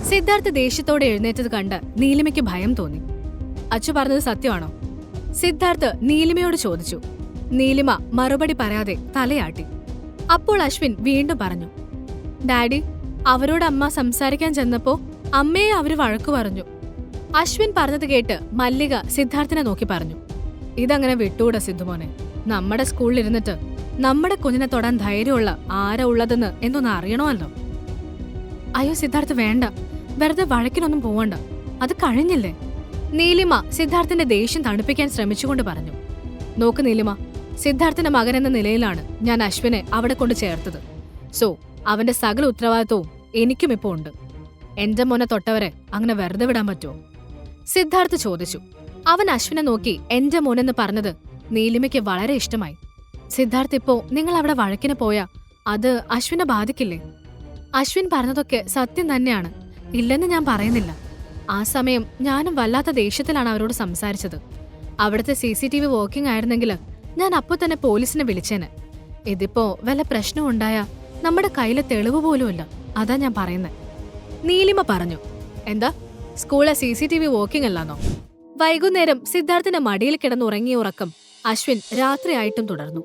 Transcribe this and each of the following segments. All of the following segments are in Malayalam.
സിദ്ധാർത്ഥ് ദേഷ്യത്തോടെ എഴുന്നേറ്റത് കണ്ട് നീലിമയ്ക്ക് ഭയം തോന്നി. അച്ചു പറഞ്ഞത് സത്യമാണോ? സിദ്ധാർത്ഥ് നീലിമയോട് ചോദിച്ചു. നീലിമ മറുപടി പറയാതെ തലയാട്ടി. അപ്പോൾ അശ്വിൻ വീണ്ടും പറഞ്ഞു, ഡാഡി, അവരോട് അമ്മ സംസാരിക്കാൻ ചെന്നപ്പോ അമ്മയെ അവര് വഴക്കു പറഞ്ഞു. അശ്വിൻ പറഞ്ഞത് കേട്ട് മല്ലിക സിദ്ധാർത്ഥിനെ നോക്കി പറഞ്ഞു, ഇതങ്ങനെ വിട്ടൂടാ സിദ്ധുമോനെ. നമ്മുടെ സ്കൂളിലിരുന്നിട്ട് നമ്മുടെ കുഞ്ഞിനെ തൊടാൻ ധൈര്യമുള്ള ആരാ ഉള്ളതെന്ന് എന്നൊന്ന് അറിയണമല്ലോ. അയ്യോ സിദ്ധാർത്ഥ്, വേണ്ട, വെറുതെ വഴക്കിനൊന്നും പോവണ്ട, അത് കഴിഞ്ഞില്ലേ? നീലിമ സിദ്ധാർത്ഥിന്റെ ദേഷ്യം തണുപ്പിക്കാൻ ശ്രമിച്ചുകൊണ്ട് പറഞ്ഞു. നോക്ക് നീലിമ, സിദ്ധാർത്ഥിന്റെ മകൻ എന്ന നിലയിലാണ് ഞാൻ അശ്വിനെ അവിടെ കൊണ്ട് ചേർത്തത്. സോ അവന്റെ സകല ഉത്തരവാദിത്വവും എനിക്കും ഇപ്പോൾ ഉണ്ട്. എന്റെ മോനെ തൊട്ടവരെ അങ്ങനെ വെറുതെ വിടാൻ പറ്റുമോ? സിദ്ധാർത്ഥ് ചോദിച്ചു. അവൻ അശ്വിനെ നോക്കി എന്റെ മോനെന്ന് പറഞ്ഞത് നീലിമയ്ക്ക് വളരെ ഇഷ്ടമായി. സിദ്ധാർത്ഥ്, ഇപ്പോ നിങ്ങൾ അവിടെ വഴക്കിന് പോയാ അത് അശ്വിനെ ബാധിക്കില്ലേ? അശ്വിൻ പറഞ്ഞതൊക്കെ സത്യം തന്നെയാണ്, ഇല്ലെന്ന് ഞാൻ പറയുന്നില്ല. ആ സമയം ഞാനും വല്ലാത്ത ദേഷ്യത്തിലാണ് അവരോട് സംസാരിച്ചത്. അവിടുത്തെ CCTV വർക്കിംഗ് ആയിരുന്നെങ്കിൽ ഞാൻ അപ്പോൾ തന്നെ പോലീസിനെ വിളിച്ചേനെ. ഇതിപ്പോ വല്ല പ്രശ്നം ഉണ്ടായാ നമ്മുടെ കയ്യിലെ തെളിവ് പോലുമില്ല, അതാ ഞാൻ പറയുന്നത്. നീലിമ പറഞ്ഞു. എന്താ, സ്കൂളിലെ CCTV വർക്കിംഗ് അല്ലാന്നോ? വൈകുന്നേരം സിദ്ധാർത്ഥിന്റെ മടിയിൽ കിടന്നുറങ്ങിയ ഉറക്കം അശ്വിൻ രാത്രിയായിട്ടും തുടർന്നു.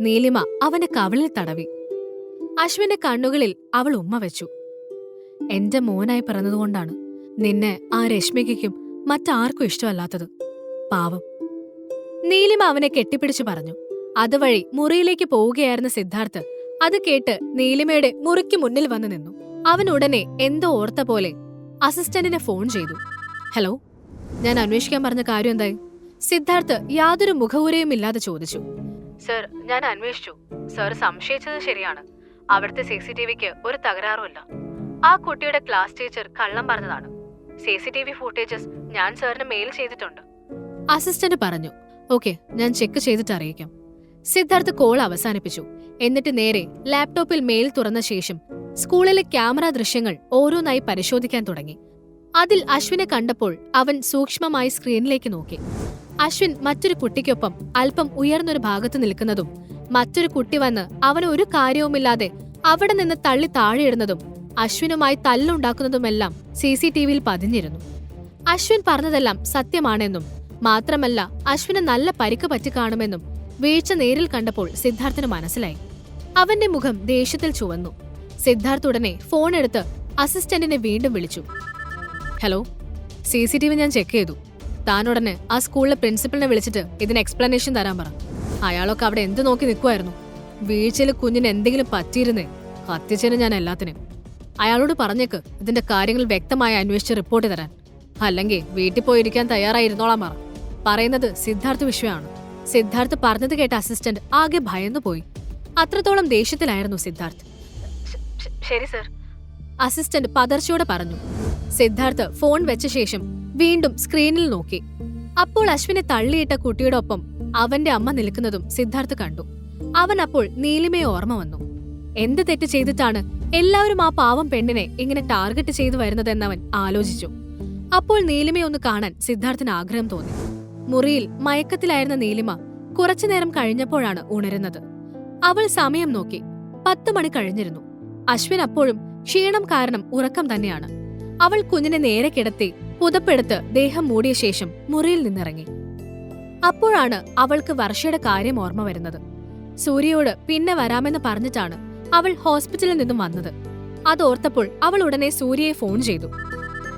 നീലിമ അവന്റെ കവിളിൽ തടവി. അശ്വിന്റെ കണ്ണുകളിൽ അവൾ ഉമ്മ വെച്ചു. എന്റെ മോനായി പിറന്നതുകൊണ്ടാണ് നിന്നെ ആ രശ്മികയ്ക്കും മറ്റാർക്കും ഇഷ്ടമല്ലാത്തത്, പാവം. നീലിമ അവനെ കെട്ടിപ്പിടിച്ചു പറഞ്ഞു. അതുവഴി മുറിയിലേക്ക് പോവുകയായിരുന്ന സിദ്ധാർത്ഥ് അത് കേട്ട് നീലിമയുടെ മുറിക്ക് മുന്നിൽ വന്നു നിന്നു. അവൻ ഉടനെ എന്തോ ഓർത്ത പോലെ അസിസ്റ്റന്റിനെ ഫോൺ ചെയ്തു. ഹലോ, ഞാൻ അന്വേഷിക്കാൻ പറഞ്ഞ കാര്യം എന്തായി? സിദ്ധാർത്ഥ് യാതൊരു മുഖവുരയും ഇല്ലാതെ ചോദിച്ചു. സർ, ഞാൻ അന്വേഷിച്ചു. സർ സംശയിച്ചത് ശരിയാണ്. അവിടുത്തെ CCTVക്ക് ഒരു തകരാറുമില്ല. ആ കുട്ടിയുടെ ക്ലാസ് ടീച്ചർ കള്ളം പറഞ്ഞതാണ്. CCTV ഫൂട്ടേജസ് ഞാൻ സാറിന് മെയിൽ ചെയ്തിട്ടുണ്ട്. അസിസ്റ്റന്റ് പറഞ്ഞു. ഓക്കെ, ഞാൻ ചെക്ക് ചെയ്തിട്ട് അറിയിക്കാം. സിദ്ധാർത്ഥ് കോൾ അവസാനിപ്പിച്ചു. എന്നിട്ട് നേരെ ലാപ്ടോപ്പിൽ മെയിൽ തുറന്ന ശേഷം സ്കൂളിലെ ക്യാമറ ദൃശ്യങ്ങൾ ഓരോന്നായി പരിശോധിക്കാൻ തുടങ്ങി. അതിൽ അശ്വിനെ കണ്ടപ്പോൾ അവൻ സൂക്ഷ്മമായി സ്ക്രീനിലേക്ക് നോക്കി. അശ്വിൻ മറ്റൊരു കുട്ടിക്കൊപ്പം അല്പം ഉയർന്നൊരു ഭാഗത്ത് നിൽക്കുന്നതും മറ്റൊരു കുട്ടി വന്ന് അവന് ഒരു കാര്യവുമില്ലാതെ അവിടെ നിന്ന് തള്ളി താഴെയിടുന്നതും അശ്വിനുമായി തല്ലുണ്ടാക്കുന്നതുമെല്ലാം CCTVയിൽ പതിഞ്ഞിരുന്നു. അശ്വിൻ പറഞ്ഞതെല്ലാം സത്യമാണെന്നും മാത്രമല്ല അശ്വിന് നല്ല പരിക്ക് പറ്റിക്കാണുമെന്നും വീഴ്ച നേരിൽ കണ്ടപ്പോൾ സിദ്ധാർത്ഥിന് മനസ്സിലായി. അവന്റെ മുഖം ദേഷ്യത്തിൽ ചുവന്നു. സിദ്ധാർത്ഥ് ഉടനെ ഫോൺ എടുത്ത് അസിസ്റ്റന്റിനെ വീണ്ടും വിളിച്ചു. ഹലോ, CCTV ഞാൻ ചെക്ക് ചെയ്തു. താനുടനെ ആ സ്കൂളിലെ പ്രിൻസിപ്പലിനെ വിളിച്ചിട്ട് ഇതിന് എക്സ്പ്ലനേഷൻ തരാൻ പറ. അയാളൊക്കെ അവിടെ എന്ത് നോക്കി നിൽക്കുമായിരുന്നു? വീഴ്ചയിൽ കുഞ്ഞിന് എന്തെങ്കിലും പറ്റിയിരുന്നേ കത്തിച്ചേന് ഞാൻ എല്ലാത്തിനും. അയാളോട് പറഞ്ഞേക്ക് ഇതിന്റെ കാര്യങ്ങൾ വ്യക്തമായി അന്വേഷിച്ച് റിപ്പോർട്ട് തരാൻ. അല്ലെങ്കിൽ വീട്ടിൽ പോയിരിക്കാൻ തയ്യാറായിരുന്നോളാം പറ. പറയുന്നത് സിദ്ധാർത്ഥ് വിഷയമാണ്. സിദ്ധാർത്ഥ് പറഞ്ഞത് കേട്ട അസിസ്റ്റന്റ് ആകെ ഭയന്നുപോയി. അത്രത്തോളം ദേഷ്യത്തിലായിരുന്നു സിദ്ധാർത്ഥ്. ശരി സർ, അസിസ്റ്റന്റ് പതർച്ചയോടെ പറഞ്ഞു. സിദ്ധാർത്ഥ് ഫോൺ വെച്ച ശേഷം വീണ്ടും സ്ക്രീനിൽ നോക്കി. അപ്പോൾ അശ്വിനെ തള്ളിയിട്ട കുട്ടിയുടെ ഒപ്പം അവന്റെ അമ്മ നിൽക്കുന്നതും സിദ്ധാർത്ഥ് കണ്ടു. അവൻ അപ്പോൾ നീലിമയെ ഓർമ്മ വന്നു. എന്ത് തെറ്റ് ചെയ്തിട്ടാണ് എല്ലാവരും ആ പാവം പെണ്ണിനെ ഇങ്ങനെ ടാർഗറ്റ് ചെയ്തു വരുന്നതെന്നവൻ ആലോചിച്ചു. അപ്പോൾ നീലിമയെ ഒന്ന് കാണാൻ സിദ്ധാർത്ഥിന് ആഗ്രഹം തോന്നി. മുറിയിൽ മയക്കത്തിലായിരുന്ന നീലിമ കുറച്ചുനേരം കഴിഞ്ഞപ്പോഴാണ് ഉണരുന്നത്. അവൾ സമയം നോക്കി. 10 മണി കഴിഞ്ഞിരുന്നു. അശ്വിൻ അപ്പോഴും ക്ഷീണം കാരണം ഉറക്കം തന്നെയാണ്. അവൾ കുഞ്ഞിനെ നേരെ കിടത്തി പുതപ്പെടുത്ത് ദേഹം മൂടിയ ശേഷം മുറിയിൽ നിന്നിറങ്ങി. അപ്പോഴാണ് അവൾക്ക് വർഷയുടെ കാര്യം ഓർമ്മ വരുന്നത്. സൂര്യയോട് പിന്നെ വരാമെന്ന് പറഞ്ഞിട്ടാണ് അവൾ ഹോസ്പിറ്റലിൽ നിന്നും വന്നത്. അതോർത്തപ്പോൾ അവൾ ഉടനെ സൂര്യയെ ഫോൺ ചെയ്തു.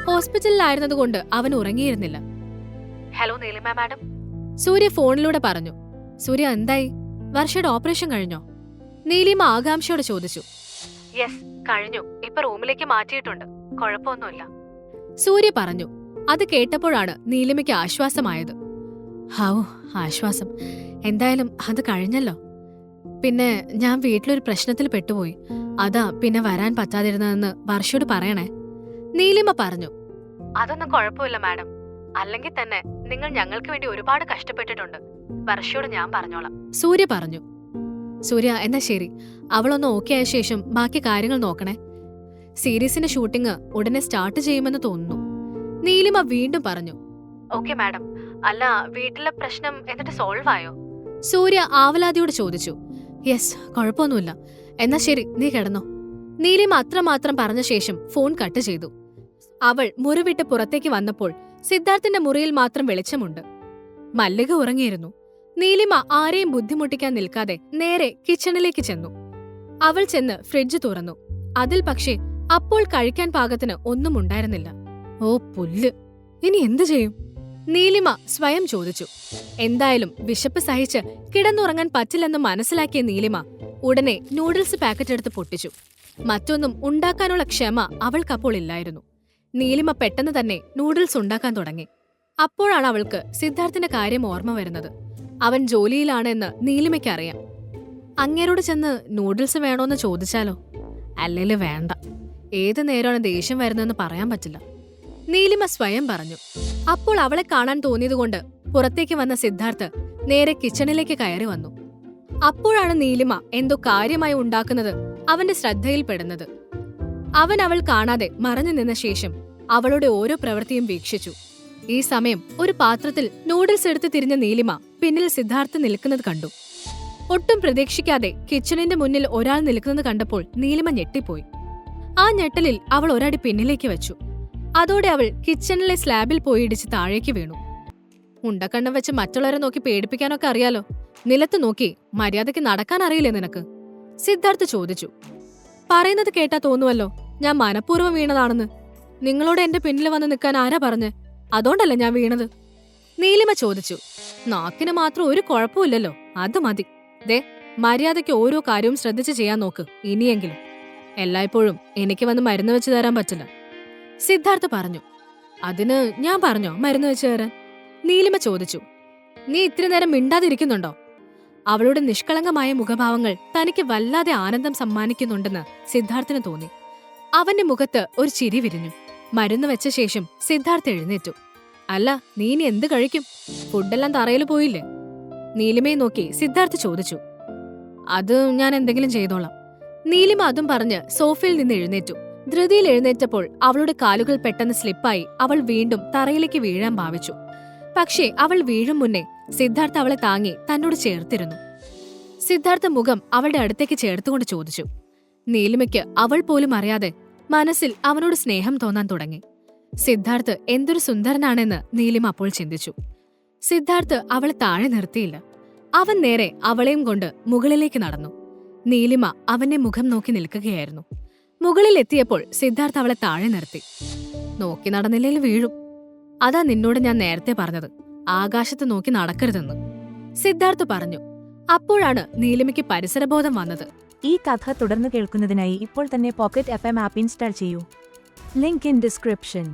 ഹോസ്പിറ്റലിലായിരുന്നതുകൊണ്ട് അവൻ ഉറങ്ങിയിരുന്നില്ല. ഹലോ നീലിമ മാഡം, സൂര്യ ഫോണിലൂടെ പറഞ്ഞു. സൂര്യ, എന്തായി? വർഷയുടെ ഓപ്പറേഷൻ കഴിഞ്ഞോ? നീലിമ ആകാംക്ഷയോടെ ചോദിച്ചു. യെസ്, കഴിഞ്ഞു. ഇപ്പൊ റൂമിലേക്ക് മാറ്റിയിട്ടുണ്ട്. കുഴപ്പമൊന്നുമില്ല, സൂര്യ പറഞ്ഞു. അത് കേട്ടപ്പോഴാണ് നീലിമയ്ക്ക് ആശ്വാസമായത്. ഹൗ, ആശ്വാസം. എന്തായാലും അത് കഴിഞ്ഞല്ലോ. പിന്നെ ഞാൻ വീട്ടിലൊരു പ്രശ്നത്തിൽ പെട്ടുപോയി. അതാ പിന്നെ വരാൻ പറ്റാതിരുന്നതെന്ന് വർഷയോട് പറയണേ, നീലിമ പറഞ്ഞു. അതൊന്നും കുഴപ്പമില്ല മാഡം. അല്ലെങ്കിൽ തന്നെ നിങ്ങൾ ഞങ്ങൾക്ക് വേണ്ടി ഒരുപാട് കഷ്ടപ്പെട്ടിട്ടുണ്ട്. വർഷയോട് ഞാൻ പറഞ്ഞോളാം, സൂര്യ പറഞ്ഞു. സൂര്യ, എന്നാ ശരി. അവളൊന്ന് ഓക്കെ ആയ ശേഷം ബാക്കി കാര്യങ്ങൾ നോക്കണേ. സീരീസിന്റെ ഷൂട്ടിംഗ് ഉടനെ സ്റ്റാർട്ട് ചെയ്യുമെന്ന് തോന്നുന്നു, നീലിമ വീണ്ടും പറഞ്ഞു. Okay madam. അല്ല, വീട്ടിലെ പ്രശ്നം എന്നിട്ട് സോൾവ് ആയോ? സൂര്യ ആവലാതിയോട് ചോദിച്ചു. യെസ്, കുഴപ്പമൊന്നുമില്ല. എന്നാ ശരി, നീ കിടന്നോ. നീലിമ അത്രമാത്രം പറഞ്ഞ ശേഷം ഫോൺ കട്ട് ചെയ്തു. അവൾ മുറിവിട്ട് പുറത്തേക്ക് വന്നപ്പോൾ സിദ്ധാർത്ഥിന്റെ മുറിയിൽ മാത്രം വെളിച്ചമുണ്ട്. മല്ലിക ഉറങ്ങിയിരുന്നു. നീലിമ ആരെയും ബുദ്ധിമുട്ടിക്കാൻ നിൽക്കാതെ നേരെ കിച്ചണിലേക്ക് ചെന്നു. അവൾ ചെന്ന് ഫ്രിഡ്ജ് തുറന്നു. അതിൽ പക്ഷേ അപ്പോൾ കഴിക്കാൻ പാകത്തിന് ഒന്നും ഉണ്ടായിരുന്നില്ല. ഓ പുല്ല്, ഇനി എന്തു ചെയ്യും? നീലിമ സ്വയം ചോദിച്ചു. എന്തായാലും വിശപ്പ് സഹിച്ച് കിടന്നുറങ്ങാൻ പറ്റില്ലെന്ന് മനസ്സിലാക്കിയ നീലിമ ഉടനെ നൂഡിൽസ് പാക്കറ്റ് എടുത്ത് പൊട്ടിച്ചു. മറ്റൊന്നും ഉണ്ടാക്കാനുള്ള ക്ഷമ അവൾക്കപ്പോൾ ഇല്ലായിരുന്നു. നീലിമ പെട്ടെന്ന് തന്നെ നൂഡിൽസ് ഉണ്ടാക്കാൻ തുടങ്ങി. അപ്പോഴാണ് അവൾക്ക് സിദ്ധാർത്ഥിന്റെ കാര്യം ഓർമ്മ വരുന്നത്. അവൻ ജോലിയിലാണെന്ന് നീലിമയ്ക്കറിയാം. അങ്ങേരോട് ചെന്ന് നൂഡിൽസ് വേണോന്ന് ചോദിച്ചാലോ? അല്ലേല് വേണ്ട, ഏത് നേരമാണ് ദേഷ്യം വരുന്നതെന്ന് പറയാൻ പറ്റില്ല, നീലിമ സ്വയം പറഞ്ഞു. അപ്പോൾ അവളെ കാണാൻ തോന്നിയതുകൊണ്ട് പുറത്തേക്ക് വന്ന സിദ്ധാർത്ഥ് നേരെ കിച്ചണിലേക്ക് കയറി വന്നു. അപ്പോഴാണ് നീലിമ എന്തോ കാര്യമായി ഉണ്ടാക്കുന്നത് അവന്റെ ശ്രദ്ധയിൽപ്പെടുന്നത്. അവൻ അവൾ കാണാതെ മറഞ്ഞു നിന്ന ശേഷം അവളുടെ ഓരോ പ്രവൃത്തിയും വീക്ഷിച്ചു. ഈ സമയം ഒരു പാത്രത്തിൽ നൂഡിൽസ് എടുത്ത് തിരിഞ്ഞ നീലിമ പിന്നിൽ സിദ്ധാർത്ഥ് നിൽക്കുന്നത് കണ്ടു. ഒട്ടും പ്രതീക്ഷിക്കാതെ കിച്ചണിന്റെ മുന്നിൽ ഒരാൾ നിൽക്കുന്നത് കണ്ടപ്പോൾ നീലിമ ഞെട്ടിപ്പോയി. ആ ഞെട്ടലിൽ അവൾ ഒരടി പിന്നിലേക്ക് വെച്ചു. അതോടെ അവൾ കിച്ചണിലെ സ്ലാബിൽ പോയി ഇടിച്ച് താഴേക്ക് വീണു. ഉണ്ടക്കണ്ണം വെച്ച് മറ്റുള്ളവരെ നോക്കി പേടിപ്പിക്കാനൊക്കെ അറിയാലോ, നിലത്ത് നോക്കി മര്യാദയ്ക്ക് നടക്കാൻ അറിയില്ലേ നിനക്ക്? സിദ്ധാർത്ഥ് ചോദിച്ചു. പറയുന്നത് കേട്ടാ തോന്നുവല്ലോ ഞാൻ മനഃപൂർവ്വം വീണതാണെന്ന്. നിങ്ങളോട് എന്റെ പിന്നിൽ വന്ന് നിൽക്കാൻ ആരാ പറഞ്ഞ്? അതുകൊണ്ടല്ലേ ഞാൻ വീണത്? നീലിമ ചോദിച്ചു. നാക്കിന് മാത്രം ഒരു കുഴപ്പമില്ലല്ലോ, അത് മതി. ദേ, മര്യാദയ്ക്ക് ഓരോ കാര്യവും ശ്രദ്ധിച്ച് ചെയ്യാൻ നോക്ക് ഇനിയെങ്കിലും. എല്ലായ്പ്പോഴും എനിക്ക് വന്ന് മരുന്ന് വെച്ച് തരാൻ പറ്റില്ല, സിദ്ധാർത്ഥ് പറഞ്ഞു. അതിന് ഞാൻ പറഞ്ഞോ മരുന്ന് വെച്ച് തരാൻ? നീലിമ ചോദിച്ചു. നീ ഇത്തിരി നേരം മിണ്ടാതിരിക്കുന്നുണ്ടോ? അവളുടെ നിഷ്കളങ്കമായ മുഖഭാവങ്ങൾ തനിക്ക് വല്ലാതെ ആനന്ദം സമ്മാനിക്കുന്നുണ്ടെന്ന് സിദ്ധാർത്ഥിന് തോന്നി. അവന്റെ മുഖത്ത് ഒരു ചിരി വിരിഞ്ഞു. മരുന്ന് വെച്ച ശേഷം സിദ്ധാർത്ഥ് എഴുന്നേറ്റു. അല്ല, നീ ഇനി എന്ത് കഴിക്കും? ഫുഡെല്ലാം തറയിൽ പോയില്ലേ? നീലിമയെ നോക്കി സിദ്ധാർത്ഥ് ചോദിച്ചു. അത് ഞാൻ എന്തെങ്കിലും ചെയ്തോളാം, നീലിമ അതും പറഞ്ഞ് സോഫയിൽ നിന്ന് എഴുന്നേറ്റു. ധൃതിയിൽ എഴുന്നേറ്റപ്പോൾ അവളുടെ കാലുകൾ പെട്ടെന്ന് സ്ലിപ്പായി അവൾ വീണ്ടും തറയിലേക്ക് വീഴാൻ ഭാവിച്ചു. പക്ഷേ അവൾ വീഴും മുന്നേ സിദ്ധാർത്ഥ് അവളെ താങ്ങി തന്നോട് ചേർത്തിരുന്നു. സിദ്ധാർത്ഥ മുഖം അവളുടെ അടുത്തേക്ക് ചേർത്തുകൊണ്ട് ചോദിച്ചു. നീലിമയ്ക്ക് അവൾ പോലും അറിയാതെ മനസ്സിൽ അവനോട് സ്നേഹം തോന്നാൻ തുടങ്ങി. സിദ്ധാർത്ഥ് എന്തൊരു സുന്ദരനാണെന്ന് നീലിമ അപ്പോൾ ചിന്തിച്ചു. സിദ്ധാർത്ഥ് അവളെ താഴെ നിർത്തിയില്ല. അവൻ നേരെ അവളെയും കൊണ്ട് മുകളിലേക്ക് നടന്നു. നീലിമ അവന്റെ മുഖം നോക്കി നിൽക്കുകയായിരുന്നു. മുകളിൽ എത്തിയപ്പോൾ സിദ്ധാർത്ഥ് അവളെ താഴെ നിർത്തി. നോക്കി നടന്നില്ലെങ്കിൽ വീഴും. അതാ നിന്നോട് ഞാൻ നേരത്തെ പറഞ്ഞത്, ആകാശത്ത് നോക്കി നടക്കരുതെന്ന്, സിദ്ധാർത്ഥ് പറഞ്ഞു. അപ്പോഴാണ് നീലിമയ്ക്ക് പരിസരബോധം വന്നത്. ഈ കഥ തുടർന്ന് കേൾക്കുന്നതിനായി ഇപ്പോൾ തന്നെ പോക്കറ്റ് FM ആപ്പ് ഇൻസ്റ്റാൾ ചെയ്യൂ. Link in description.